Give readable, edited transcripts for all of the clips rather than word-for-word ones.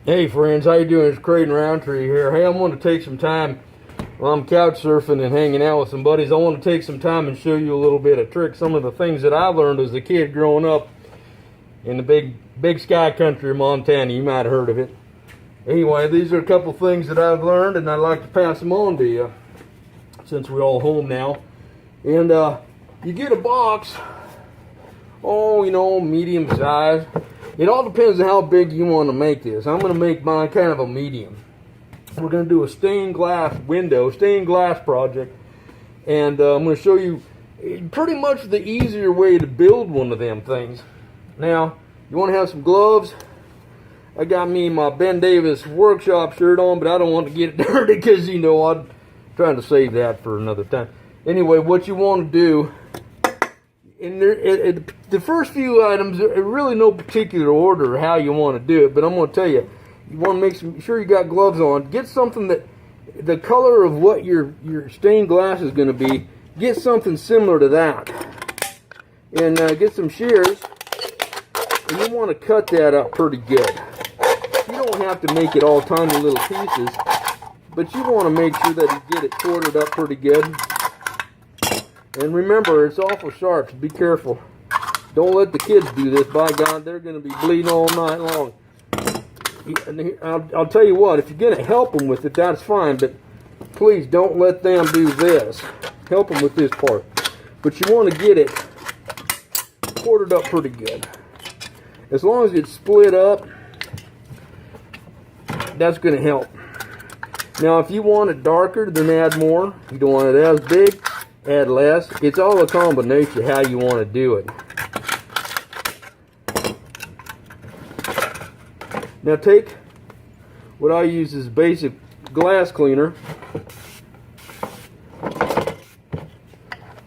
Hey friends, how you doing? It's Craedon Rountree here. Hey, I'm going to take some time while I'm couch surfing and hanging out with some buddies. I want to take some time and show you a little bit of tricks, some of the things that I learned as a kid growing up in the big sky country of Montana. You might have heard of it. Anyway, these are a couple things that I've learned, and I'd like to pass them on to you since we're all home now. And you get a box, medium size. It all depends on how big you want to make this. I'm going to make mine kind of a medium. We're going to do a stained glass project. And I'm going to show you pretty much the easier way to build one of them things. Now, you want to have some gloves. I got me my Ben Davis workshop shirt on, but I don't want to get it dirty because, I'm trying to save that for another time. Anyway, what you want to do, and the first few items are really no particular order how you want to do it, but I'm going to tell you, you want to make sure you got gloves on. Get something that the color of what your stained glass is going to be, get something similar to that. And get some shears, and you want to cut that up pretty good. You don't have to make it all tiny little pieces, but you want to make sure that you get it quartered up pretty good. And remember, it's awful sharp, so be careful. Don't let the kids do this. By God, they're going to be bleeding all night long. I'll tell you what, if you're going to help them with it, that's fine, but please don't let them do this. Help them with this part. But you want to get it quartered up pretty good. As long as it's split up, that's going to help. Now, if you want it darker, then add more. You don't want it as big, add less. It's all a combination of how you want to do it. Now take what I use as basic glass cleaner.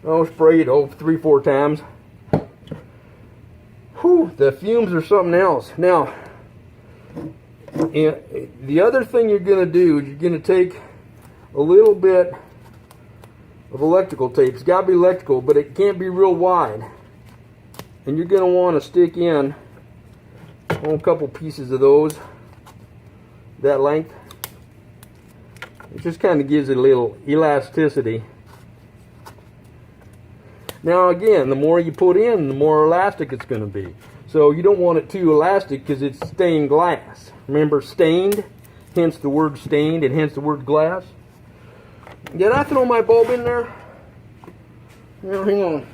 I'll spray it 3-4 times. Whew, the fumes are something else. Now, the other thing you're going to do is you're going to take a little bit of electrical tape. It's got to be electrical, but it can't be real wide. And you're going to want to stick in a couple pieces of those, that length. It just kind of gives it a little elasticity. Now again, the more you put in, the more elastic it's going to be. So you don't want it too elastic because it's stained glass. Remember, stained, hence the word stained and hence the word glass. Did I throw my bulb in there? Now, hang on.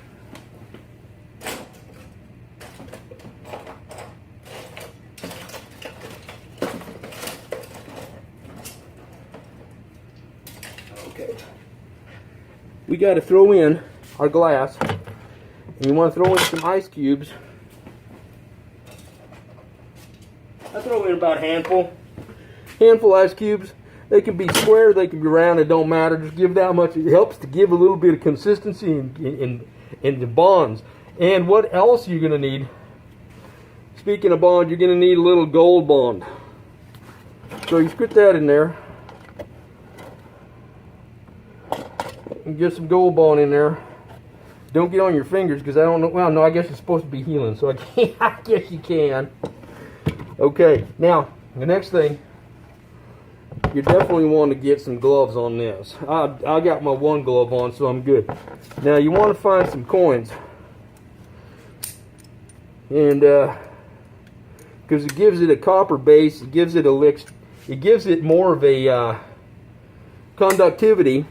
Okay. We got to throw in our glass, and you want to throw in some ice cubes. I throw in about a handful of ice cubes. They can be square, they can be round, it don't matter. Just give that much. It helps to give a little bit of consistency in the bonds. And what else you're going to need? Speaking of bond, you're going to need a little gold bond. So you put that in there. And get some gold bond in there. Don't get on your fingers because I don't know. Well, no, I guess it's supposed to be healing, so I guess you can. Okay, now the next thing. You definitely want to get some gloves on this. I got my one glove on, so I'm good. Now you want to find some coins, and because it gives it a copper base, it gives it more of a conductivity.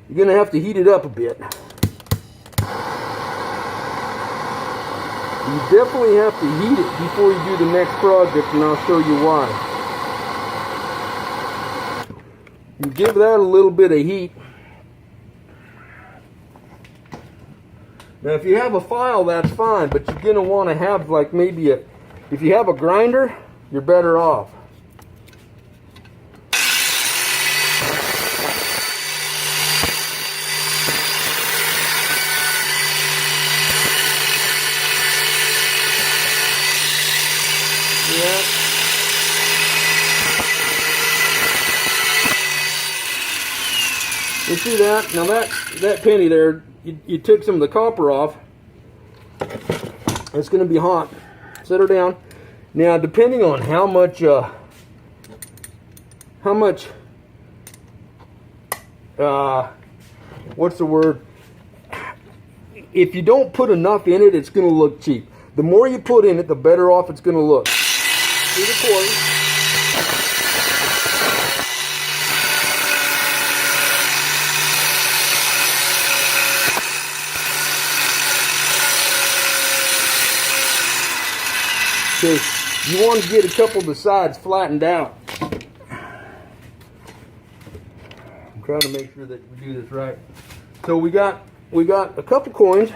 You're going to have to heat it up a bit. You definitely have to heat it before you do the next project, and I'll show you why. You give that a little bit of heat. Now if you have a file, that's fine, but you're going to want to have like maybe if you have a grinder, you're better off. Yeah. You see that? Now that penny there, you took some of the copper off. It's going to be hot. Set her down. Now, depending on how much what's the word? If you don't put enough in it, it's going to look cheap. The more you put in it, the better off it's going to look. See the coin? Because you want to get a couple of the sides flattened out. I'm trying to make sure that we do this right. So we got a couple coins,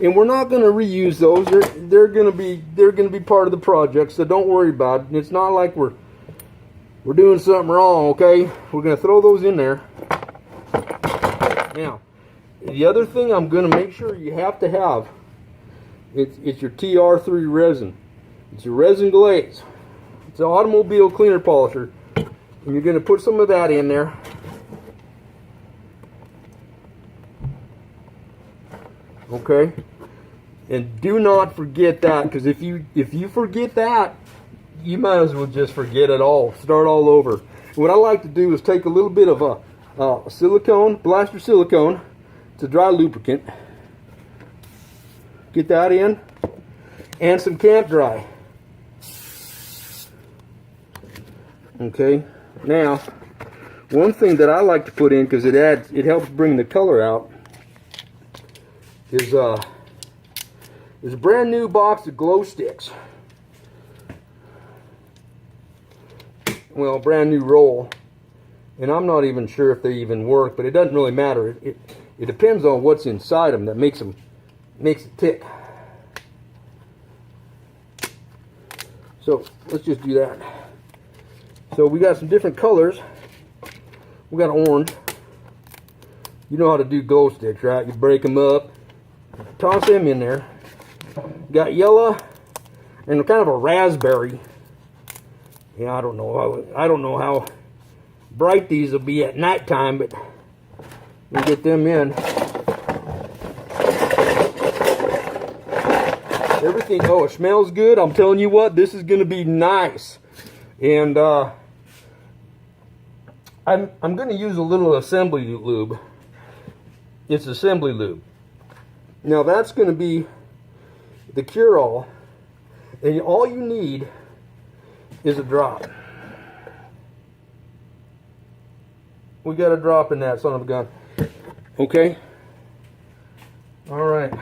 and we're not going to reuse those. They're going to be part of the project, so don't worry about it. It's not like we're doing something wrong, okay? We're going to throw those in there. Now, the other thing I'm going to make sure you have to have, it's your TR3 resin. It's your resin glaze. It's an automobile cleaner polisher, and you're going to put some of that in there. Okay, and do not forget that, because if you forget that, you might as well just forget it all. Start all over. What I like to do is take a little bit of a silicone, blaster silicone. It's a dry lubricant. Get that in, and some camp dry. Okay. Now, one thing that I like to put in, because it helps bring the color out, is a brand new box of glow sticks. Well, brand new roll, and I'm not even sure if they even work, but it doesn't really matter. It depends on what's inside them that makes it tick. So let's just do that. So we got some different colors. We got orange. You know how to do glow sticks, right? You break them up, toss them in there. Got yellow and kind of a raspberry. Yeah, I don't know how bright these will be at nighttime, but we'll get them in. Everything, oh, it smells good. I'm telling you what, this is going to be nice. And I'm going to use a little assembly lube. It's assembly lube. Now that's going to be the cure-all, and all you need is a drop. We got a drop in that son of a gun. Okay? Alright.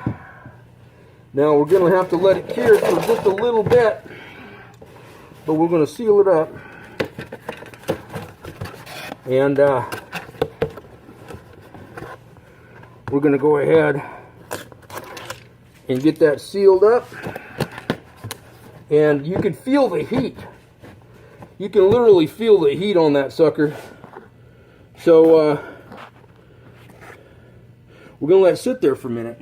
Now we're going to have to let it cure for just a little bit, but we're going to seal it up. And we're going to go ahead and get that sealed up. And you can feel the heat. You can literally feel the heat on that sucker. So we're going to let it sit there for a minute.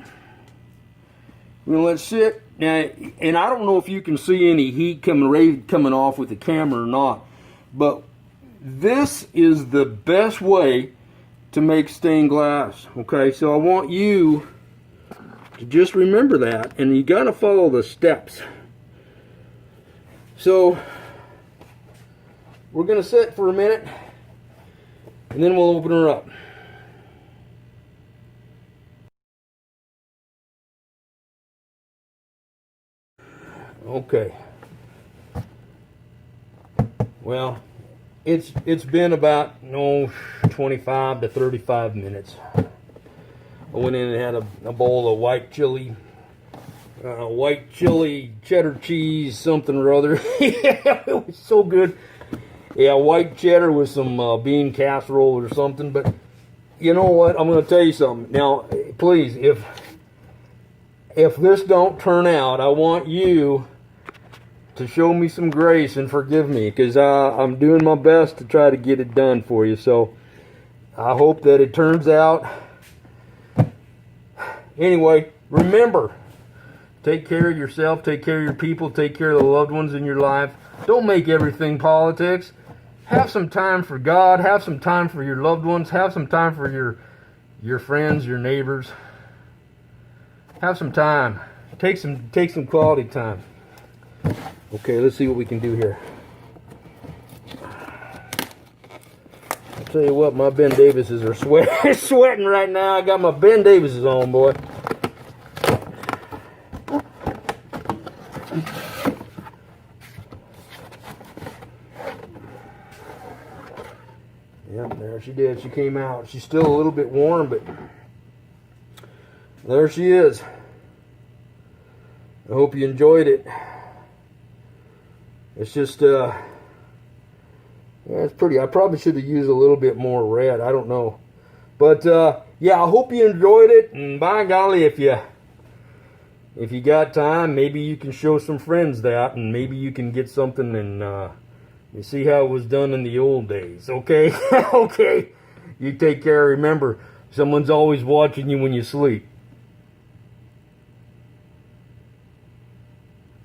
We're going to let it sit. Now, and I don't know if you can see any heat coming off with the camera or not, but this is the best way to make stained glass. Okay, so I want you to just remember that, and you got to follow the steps. So we're going to sit for a minute, and then we'll open her up. Okay. Well, it's been about 25 to 35 minutes. I went in and had a bowl of white chili cheddar cheese something or other. Yeah, it was so good. Yeah, white cheddar with some bean casserole or something. But you know what? I'm going to tell you something. Now, please, if this don't turn out, I want you to show me some grace and forgive me, because I'm doing my best to try to get it done for you. So I hope that it turns out. Anyway, remember, take care of yourself, take care of your people, take care of the loved ones in your life. Don't make everything politics. Have some time for God, have some time for your loved ones, have some time for your friends, your neighbors. Have some time. Take some quality time. Okay, let's see what we can do here. I'll tell you what, my Ben Davises are sweating right now. I got my Ben Davises on, boy. Yep, there she did. She came out. She's still a little bit warm, but there she is. I hope you enjoyed it. It's just, yeah, it's pretty. I probably should have used a little bit more red. I don't know. But, yeah, I hope you enjoyed it. And by golly, if you got time, maybe you can show some friends that. And maybe you can get something and you see how it was done in the old days. Okay? Okay. You take care. Remember, someone's always watching you when you sleep.